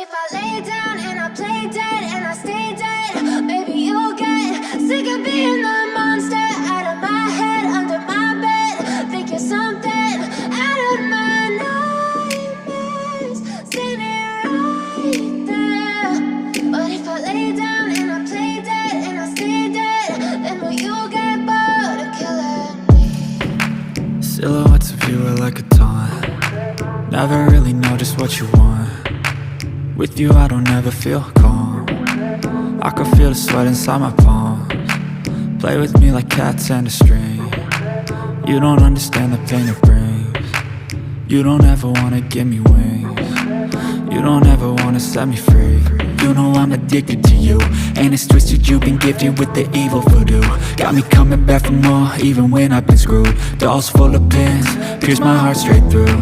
if I lay down and I play dead and I stay dead, maybe you'll get sick of being the monster out of my head, under my bed. Think you're something out of my nightmares, standing right there. But if I lay down and I play dead and I stay dead, then will you get bored of killing me? Silhouettes of you are like a taunt. Never really know just what you want. With you I don't ever feel calm. I can feel the sweat inside my palms. Play with me like cats and a string. You don't understand the pain it brings. You don't ever wanna give me wings. You don't ever wanna set me free. You know I'm addicted to you, and it's twisted, you've been gifted with the evil voodoo. Got me coming back for more, even when I've been screwed. Dolls full of pins, pierce my heart straight through.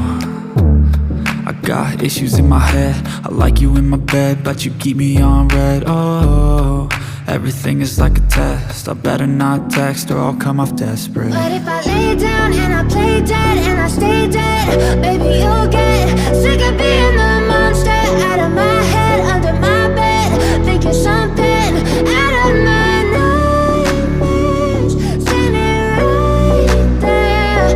I got issues in my head, I like you in my bed, but you keep me on red. Oh, everything is like a test, I better not text or I'll come off desperate. But if I lay down and I play dead and I stay dead, maybe you'll get sick of being the monster out of my head, under my bed. Think you're something out of my nightmares, standing right there.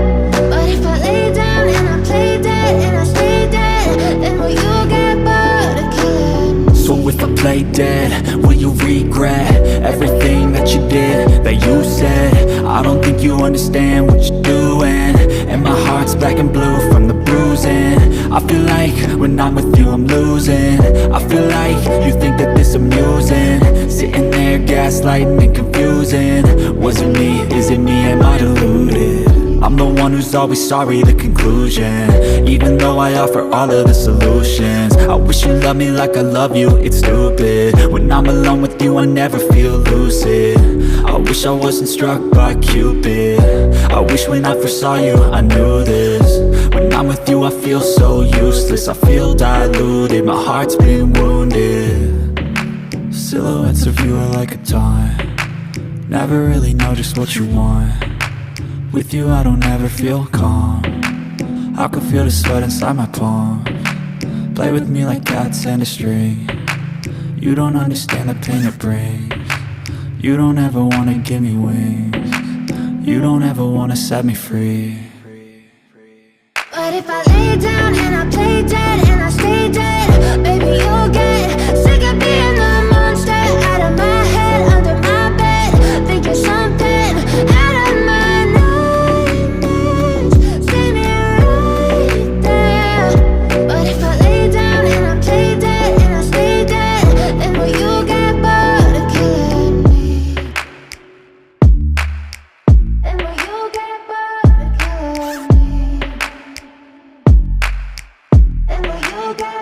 But if I lay down and I play dead and I stay dead, then will you get bored of killing me? So if I play dead, will you regret everything that you did, that you said? I don't think you understand what you're doing, and my heart's black and blue from the bruising. I feel like when I'm with you I'm losing. I feel like you think that this amusing, sitting there gaslighting and confusing. Was it me? Is it me? Am I deluded? I'm the one who's always sorry, the conclusion, even though I offer all of the solutions. I wish you loved me like I love you, it's stupid. When I'm alone with you I never feel lucid. I wish I wasn't struck by Cupid. I wish when I first saw you I knew this. When I'm with you I feel so useless, I feel diluted, my heart's been wounded. Silhouettes of you are like a taunt. Never really know just what you want. With you I don't ever feel calm. I can feel the sweat inside my palms. Play with me like cats and a string. You don't understand the pain it brings. You don't ever wanna give me wings. You don't ever wanna set me free. But if I lay down and I play dead and I stay dead, maybe you'll get sick of being the monster out of my head, under my bed. Think you're something out of my nightmares, standing right there. But if I lay down and I play dead and I stay dead, then will you get bored of killing me? Then will you get bored of killing me? And will you get